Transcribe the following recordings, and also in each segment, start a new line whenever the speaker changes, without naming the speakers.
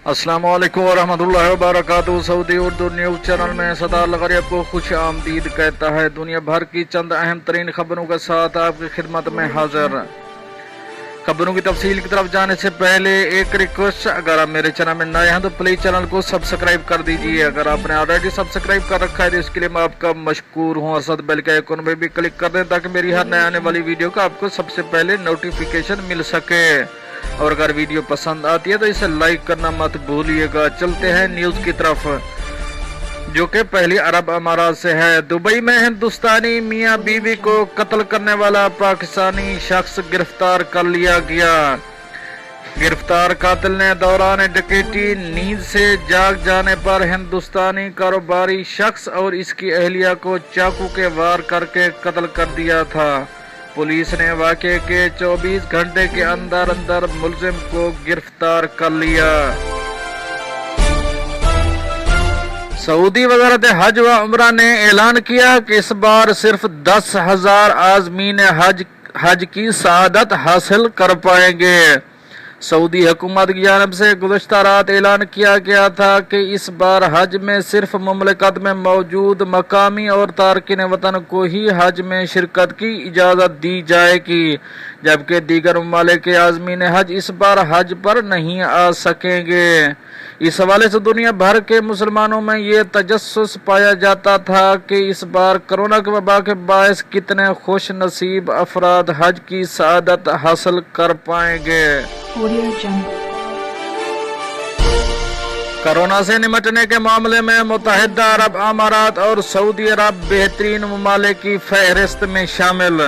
अस्सलाम वालेकुम वरहमतुल्लाहि वबरकातुहू। सऊदी उर्दू न्यूज़ चैनल में सदार लगरी आपको खुश आमदीद कहता है। दुनिया भर की चंद अहम तरीन खबरों के साथ आपकी खिदमत में हाजिर। खबरों की तफसील की तरफ जाने से पहले एक रिक्वेस्ट, अगर आप मेरे चैनल में नए हैं तो प्लीज चैनल को सब्सक्राइब कर दीजिए। अगर आपने ऑलरेडी सब्सक्राइब कर रखा है तो इसके लिए मैं आपका मशकूर हूँ। और साथ बेल के आइकन में भी क्लिक कर दें ताकि मेरी हर नए आने वाली वीडियो का आपको सबसे पहले नोटिफिकेशन मिल सके। और अगर वीडियो पसंद आती है तो इसे लाइक करना मत भूलिएगा। चलते हैं न्यूज की तरफ, जो कि पहली अरब अमारात से है। दुबई में हिंदुस्तानी मियां बीवी को कत्ल करने वाला पाकिस्तानी शख्स गिरफ्तार कर लिया गया। गिरफ्तार कातिल ने दौरान डकैती नींद से जाग जाने पर हिंदुस्तानी कारोबारी शख्स और इसकी अहलिया को चाकू के वार करके कत्ल कर दिया था। पुलिस ने वाक़े के 24 घंटे के अंदर अंदर मुलजिम को गिरफ्तार कर लिया। सऊदी वज़ारत हज व उम्रा ने ऐलान किया कि इस बार सिर्फ 10,000 आज़मीन हज की सआदत हासिल कर पाएंगे। सऊदी हुकूमत की जानिब से गुज़श्ता रात ऐलान किया गया था कि इस बार हज में सिर्फ मुमलिकत में मौजूद मकामी और तारकिन वतन को ही हज में शिरकत की इजाज़त दी जाएगी, जबकि दीगर ममालिक के आज़मीन हज इस बार हज पर नहीं आ सकेंगे। इस हवाले से दुनिया भर के मुसलमानों में ये तजस्सुस पाया जाता था कि इस बार कोरोना के वबा के बायस कितने खुश नसीब अफराद हज की सआदत हासिल कर पाएंगे। कोरोना से निपटने के मामले में मुत्तहिदा अरब अमारात और सऊदी अरब बेहतरीन ममालिक की फहरिस्त में शामिल।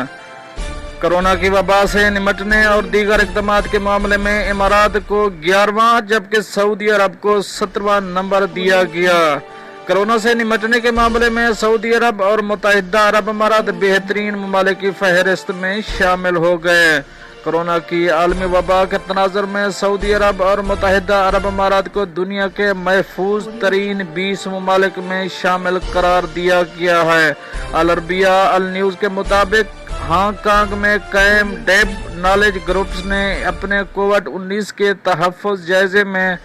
कोरोना की वबा से निपटने और दीगर इक़दामात के मामले में इमारात को 11वां जबकि सऊदी अरब को 17वां नंबर दिया गया। कोरोना से निपटने के मामले में सऊदी अरब और मुत्तहिदा अरब अमारात बेहतरीन ममालिक की फहरिस्त में शामिल हो गए। कोरोना की आलमी वबा के तनाज़ुर में सऊदी अरब और मुत्तहिदा अरब अमारात को दुनिया के महफूज तरीन 20 ममालिक में शामिल करार दिया गया है। अल अरबिया अल न्यूज़ के मुताबिक हांगकांग में कायम डेब नॉलेज ग्रुप्स ने अपने कोविड-19 के तहफ़्फ़ुज़ जायजे में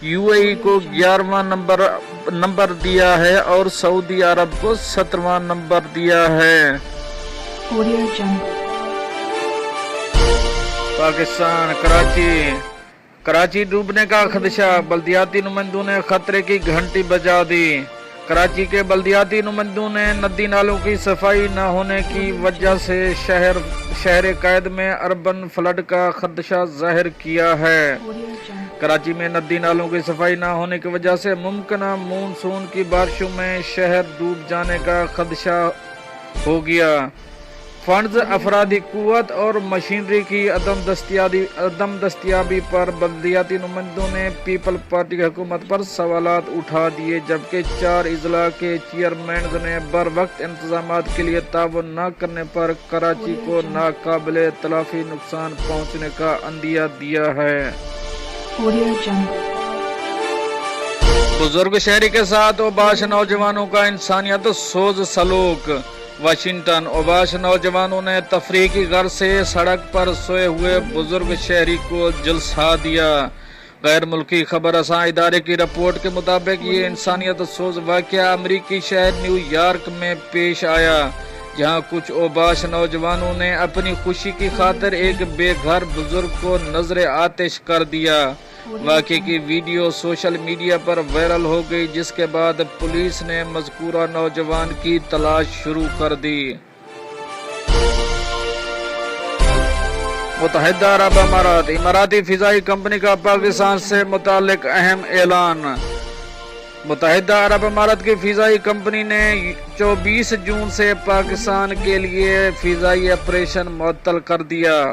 यूएई को 11वां नंबर दिया है और सऊदी अरब को 17वां नंबर दिया है। पाकिस्तान कराची डूबने का खदशा, बल्दियाती नुमाइंदों ने खतरे की घंटी बजा दी। कराची के बल्दियाती नुमाइंदों ने नदी नालों की सफाई न होने की वजह से शहर कैद में अर्बन फ्लड का खदशा जाहिर किया है। कराची में नदी नालों की सफाई न होने की वजह से मुमकिन मानसून की बारिशों में शहर डूब जाने का खदशा हो गया। फंड्स, अफरादी कुव्वत और मशीनरी की अदम दस्तियाबी पर बल्दियाती नुमाइंदों ने पीपल पार्टी की हुकूमत पर सवालात उठा दिए, जबकि 4 इजला के चेयरमैन ने बर वक्त इंतजामात के लिए ताउन न करने पर कराची को नाकाबिले तलाफी नुकसान पहुँचने का अंदिया दिया है। बुजुर्ग शहरी के साथ ओबाश नौजवानों का इंसानियत सोज सलूक। वाशिंगटन, ओबाश नौजवानों ने तफरीह की गर्ज से सड़क पर सोए हुए बुजुर्ग शहरी को झुलसा दिया। गैर मुल्की खबर रसां इदारे की रिपोर्ट के मुताबिक ये इंसानियत सोज वाक़या अमरीकी शहर न्यूयॉर्क में पेश आया, जहां कुछ ओबाश नौजवानों ने अपनी खुशी की खातिर एक बेघर बुजुर्ग को नजर आतिश कर दिया। वाक़े की वीडियो सोशल मीडिया पर वायरल हो गई, जिसके बाद पुलिस ने मज़कूरा नौजवान की तलाश शुरू कर दी। मुत्तहिदा अरब अमारात, इमाराती फिजाई कंपनी का पाकिस्तान से मुताल्लिक अहम ऐलान। मुत्तहिदा अरब अमारात की फिजाई कंपनी ने 24 जून से पाकिस्तान के लिए फिजाई ऑपरेशन मुअत्तल कर दिया।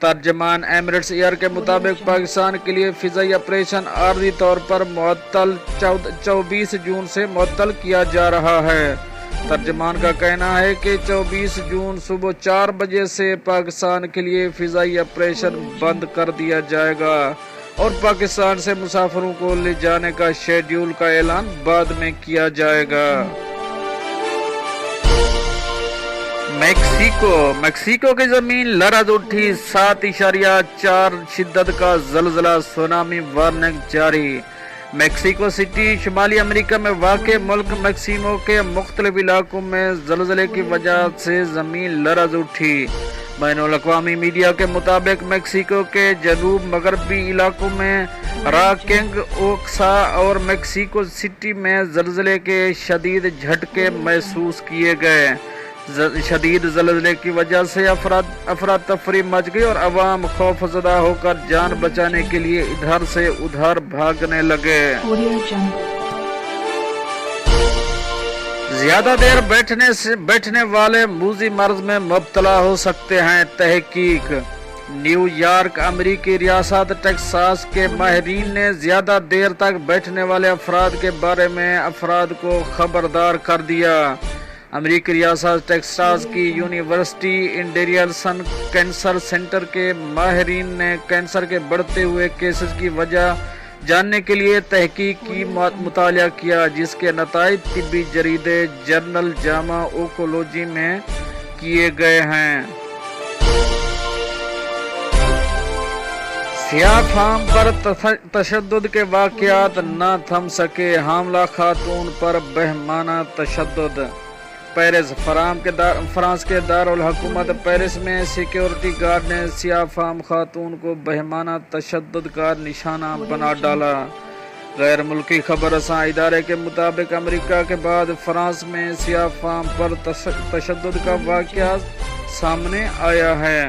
तर्जमान एमिरेट्स एयर के मुताबिक पाकिस्तान के लिए फिजाई ऑपरेशन आर्जी तौर पर मुअत्तल 24 जून से मुअत्तल किया जा रहा है। तर्जमान का कहना है कि 24 जून सुबह 4 बजे से पाकिस्तान के लिए फिजाई ऑपरेशन बंद कर दिया जाएगा और पाकिस्तान से मुसाफिरों को ले जाने का शेड्यूल का ऐलान बाद में किया जाएगा। मैक्सिको की जमीन लरज उठी, 7.4 शिद्दत का जलजला, सुनामी वार्निंग जारी। मैक्सिको सिटी शुमाली अमेरिका में वाक़ मुल्क मैक्सिको के मुख्तलिफ इलाकों में जलजले की वजह से जमीन लरज उठी। बैनुल-अक़वामी मीडिया के मुताबिक मैक्सिको के जनूब मगरबी इलाकों में राकिंग ओक्सा और मैक्सिको सिटी में जलजले के शदीद झटके महसूस किए गए। शदीद जलजले की वजह से अफरा तफरी मच गई और अवाम खौफजदा होकर जान बचाने के लिए इधर से उधर भागने लगे। ज्यादा देर बैठने वाले मूजी मर्ज में मुब्तला हो सकते हैं, तहकीक। न्यूयॉर्क अमेरिकी रियासत टेक्सास के माहिरीन ने ज्यादा देर तक बैठने वाले अफराद के बारे में अफराद को खबरदार कर दिया। अमेरिकी रियासत टेक्सास की यूनिवर्सिटी इंडेरियसन कैंसर सेंटर के माहिरीन ने कैंसर के बढ़ते हुए केसेस की वजह जानने के लिए तहकीक की मुताला किया, जिसके नताइज तिब्बी जरीदे जर्नल जामा ओकोलॉजी में किए गए हैं। सियाह फार्म पर तशद्दुद के वाक़यात न थम सके, हमला खातून पर बहमाना तशद्दुद। पेरिस फ्रांस के दारुल हुकूमत पेरिस में सिक्योरिटी गार्ड ने सियाह फार्म खातून को बहमाना तशद्दुद का निशाना बना डाला। गैर मुल्की खबर रसां इदारे के मुताबिक अमेरिका के बाद फ्रांस में सियाह फार्म पर तशद्दुद का वाक़या सामने आया है।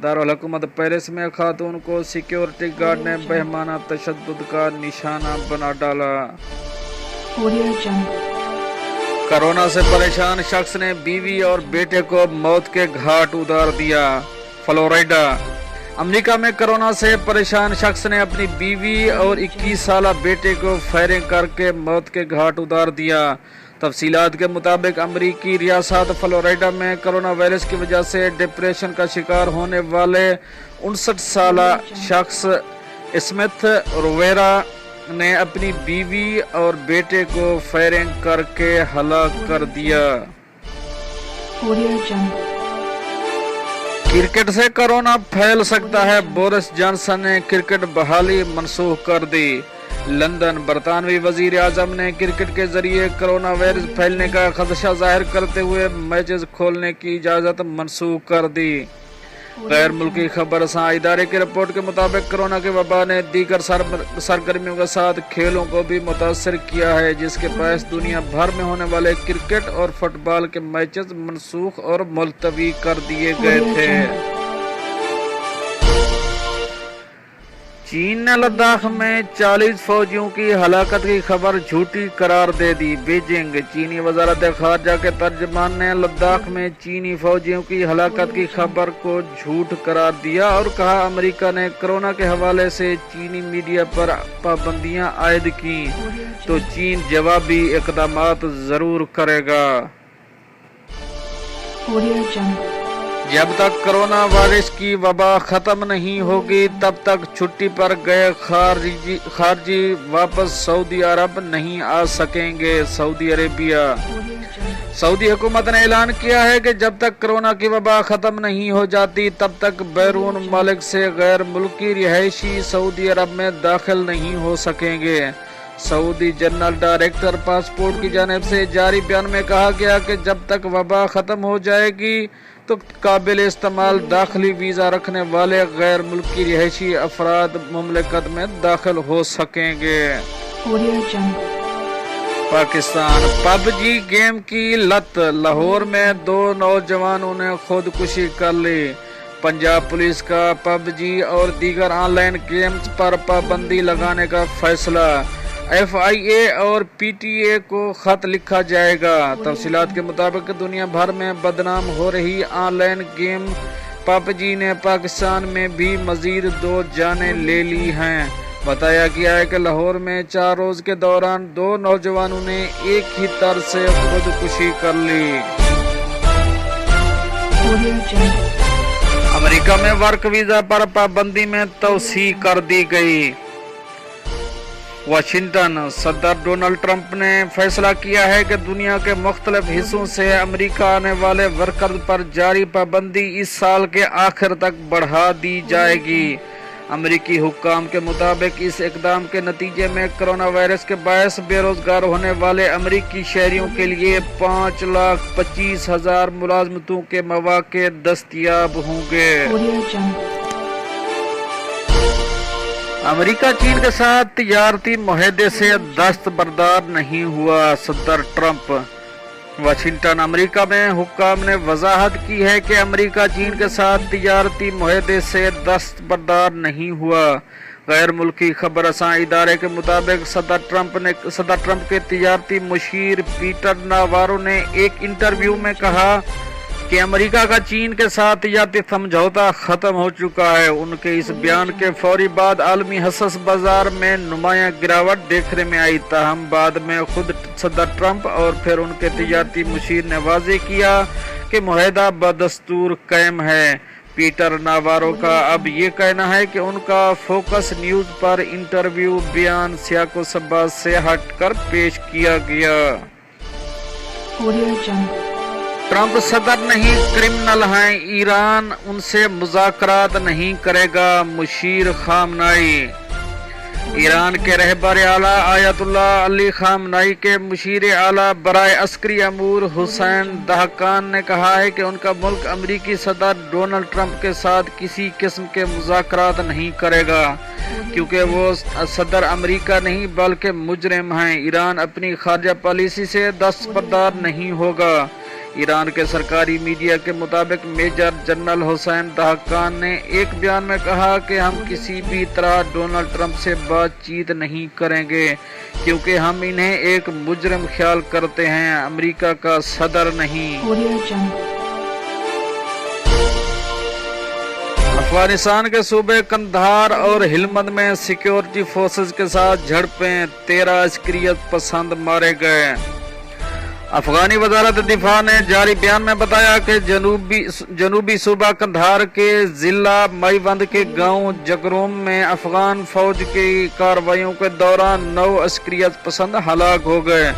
दारुल हुकूमत पेरिस में खातून को सिक्योरिटी गार्ड ने बहमाना तशद्दुद का निशाना बना डाला। कोरोना से परेशान शख्स ने बीवी और बेटे को मौत के घाट उतार दिया। फ्लोरिडा अमेरिका में कोरोना से परेशान शख्स ने अपनी बीवी और 21 साला बेटे को फायरिंग करके मौत के घाट उतार दिया। तफसीलात के मुताबिक अमेरिकी रियासत फ्लोरिडा में कोरोना वायरस की वजह से डिप्रेशन का शिकार होने वाले 59 साला शख्स स्मिथ रोवेरा ने अपनी बीवी और बेटे को फायरिंग करके हलाक कर दिया। क्रिकेट से कोरोना फैल सकता है, बोरिस जॉनसन ने क्रिकेट बहाली मनसूख कर दी। लंदन बरतानवी वजीर आजम ने क्रिकेट के जरिए कोरोना वायरस फैलने का खदशा जाहिर करते हुए मैचेस खोलने की इजाजत मनसूख कर दी। गैर मुल्की खबर इदारे की रिपोर्ट के मुताबिक कोरोना के वबा ने दीगर सरगर्मियों के साथ खेलों को भी मुतासर किया है, जिसके बायस दुनिया भर में होने वाले क्रिकेट और फुटबॉल के मैचेस मनसूख और मुलतवी कर दिए गए थे। चीन ने लद्दाख में 40 फौजियों की हलाकत की खबर झूठी करार दे दी। बीजिंग चीनी वजारत खारजा के तर्जमान ने लद्दाख में चीनी फौजियों की हलाकत की खबर को झूठ करार दिया और कहा अमेरिका ने कोरोना के हवाले से चीनी मीडिया पर पाबंदियां आयद की तो चीन जवाबी इक़दामात जरूर करेगा। जब तक कोरोना वायरस की वबा खत्म नहीं होगी तब तक छुट्टी पर गए खारजी वापस सऊदी अरब नहीं आ सकेंगे। सऊदी अरेबिया सऊदी हुकूमत ने ऐलान किया है कि जब तक कोरोना की वबा खत्म नहीं हो जाती तब तक बैरून मुल्क से गैर मुल्की रिहायशी सऊदी अरब में दाखिल नहीं हो सकेंगे। सऊदी जनरल डायरेक्टर पासपोर्ट की जानिब से जारी बयान में कहा गया कि जब तक वबा खत्म हो जाएगी तो काबिल इस्तेमाल दाखिली वीजा रखने वाले गैर मुल्की रिहायशी अफराद मुमलिकत में दाखिल हो सकेंगे। पाकिस्तान पबजी गेम की लत, लाहौर में 2 नौजवानों ने खुदकुशी कर ली। पंजाब पुलिस का पबजी और दीगर ऑनलाइन गेम्स पर पाबंदी लगाने का फैसला। FIA और PTA को खत लिखा जाएगा। तफसीलात के मुताबिक दुनिया भर में बदनाम हो रही ऑनलाइन गेम पबजी ने पाकिस्तान में भी मजीद 2 जानें ले ली हैं। बताया गया है कि लाहौर में 4 रोज के दौरान 2 नौजवानों ने एक ही तरह से खुदकुशी कर ली। अमेरिका में वर्क वीजा पर पाबंदी में तौसीह कर दी गई। वाशिंगटन। सदर डोनाल्ड ट्रंप ने फैसला किया है कि दुनिया के मुख्तलिफ हिस्सों से अमेरिका आने वाले वर्कर्स पर जारी पाबंदी इस साल के आखिर तक बढ़ा दी जाएगी। अमेरिकी हुक्काम के मुताबिक इस इकदाम के नतीजे में कोरोना वायरस के बायस बेरोजगार होने वाले अमेरिकी शहरियों के लिए 5,25,000 मुलाजमतों के मौके दस्तयाब होंगे। अमेरिका चीन के साथ तिजारती मुआहदे से दस्तबरदार नहीं हुआ। सदर ट्रंप। वाशिंगटन। अमेरिका में हुक्काम ने वजाहत की है कि अमेरिका चीन के साथ तिजारती मुआहदे से दस्तबरदार नहीं हुआ। गैर मुल्की खबर रसां इदारे के मुताबिक सदर ट्रंप के तिजारती मुशीर पीटर नावारो ने एक इंटरव्यू में कहा कि अमेरिका का चीन के साथ तिजारती समझौता खत्म हो चुका है। उनके इस बयान के फौरी बाद आलमी हसस बाजार में नुमाया गिरावट देखने में आई। ताहम बाद में खुद सदर ट्रंप और फिर उनके तिजारती मुशीर ने वाज़ेह किया कि मुआहदा बदस्तूर कायम है। पीटर नावारो का अब ये कहना है कि उनका फोकस न्यूज पर इंटरव्यू बयान सियाको सब्बात से हटकर पेश किया गया। ट्रंप सदर नहीं क्रिमिनल हैं, ईरान उनसे मुज़ाकरात नहीं करेगा। मुशीर खामनाई। ईरान के रहबर आला आयतुल्लाह अली खामनाई के मुशीर आला बराए अस्करी अमूर हुसैन दहकान ने कहा है कि उनका मुल्क अमेरिकी सदर डोनाल्ड ट्रंप के साथ किसी किस्म के मुज़ाकरात नहीं करेगा, क्योंकि वो सदर अमेरिका नहीं बल्कि मुजरिम हैं। ईरान अपनी खारजा पॉलिसी से दस्तबरदार नहीं होगा। ईरान के सरकारी मीडिया के मुताबिक मेजर जनरल हुसैन दहकान ने एक बयान में कहा कि हम किसी भी तरह डोनाल्ड ट्रंप से बातचीत नहीं करेंगे, क्योंकि हम इन्हें एक मुजरिम ख्याल करते हैं, अमेरिका का सदर नहीं। अफगानिस्तान के सूबे कंधार और हिलमंद में सिक्योरिटी फोर्सेज के साथ झड़पें, 13 अस्करियत पसंद मारे गए। अफगानी वजारत दिफा ने जारी बयान में बताया कि जनूबी सूबा कंधार के जिला माईवंद के गांव जगरोम में अफगान फौज की कार्रवाइयों के दौरान 9 अस्करियत पसंद हलाक हो गए,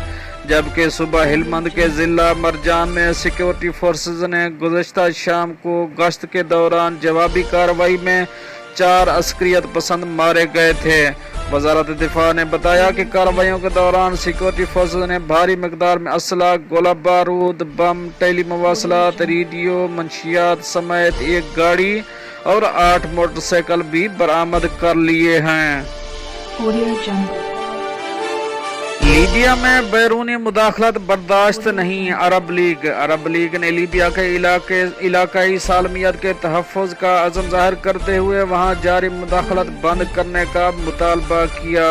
जबकि सुबह हिलमंद के जिला मरजान में सिक्योरिटी फोर्सेज ने गुज़श्ता शाम को गश्त के दौरान जवाबी कार्रवाई में 4 अस्करियत पसंद मारे गए थे। वजारत दिफा ने बताया कि कार्रवाइयों के दौरान सिक्योरिटी फोर्सेज ने भारी मकदार में असला, गोला बारूद, बम, टेली मवासलात, रेडियो, मंशियात समेत एक गाड़ी और 8 मोटरसाइकिल भी बरामद कर लिए हैं। लीबिया में बैरूनी मुदाखलत बर्दाश्त नहीं। अरब लीग ने लीबिया के इलाकाई सालमियत के तहफ़्फ़ुज़ का अज़्म ज़ाहिर करते हुए वहाँ जारी मुदाखलत बंद करने का मुतालबा किया।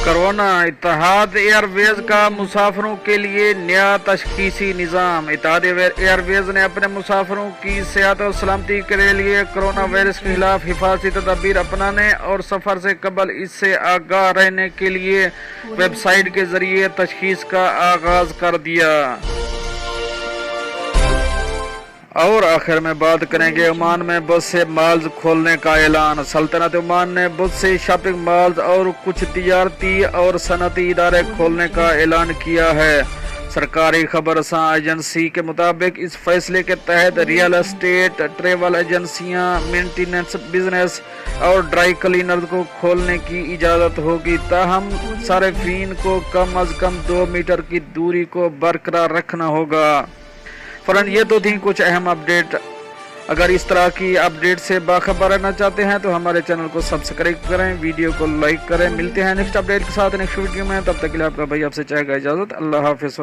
कोरोना। इत्तेहाद एयरवेज का मुसाफिरों के लिए नया तशख़ीसी निज़ाम। इत्तेहाद एयरवेज ने अपने मुसाफिरों की सेहत और सलामती के लिए कोरोना वायरस के खिलाफ हिफाजती तदबीर अपनाने और सफ़र से कबल इससे आगाह रहने के लिए वेबसाइट के जरिए तशख़ीस का आगाज कर दिया। और आखिर में बात करेंगे ओमान में बहुत से मॉल्स खोलने का ऐलान। सल्तनत ओमान ने बहुत से शॉपिंग मॉल्स और कुछ तिजारती और सनती इदारे खोलने का ऐलान किया है। सरकारी खबर रसां एजेंसी के मुताबिक इस फैसले के तहत रियल एस्टेट, ट्रेवल एजेंसियां, मेंटेनेंस बिजनेस और ड्राई क्लीनर को खोलने की इजाज़त होगी, ताहम सारिफीन को कम अज कम 2 मीटर की दूरी को बरकरार रखना होगा। फौरन ये तो थी कुछ अहम अपडेट। अगर इस तरह की अपडेट से बाखबर रहना चाहते हैं तो हमारे चैनल को सब्सक्राइब करें, वीडियो को लाइक करें। मिलते हैं नेक्स्ट अपडेट के साथ नेक्स्ट वीडियो में, तब तक के लिए आपका भाई आपसे चाहेगा इजाज़त। अल्लाह हाफ़िज़।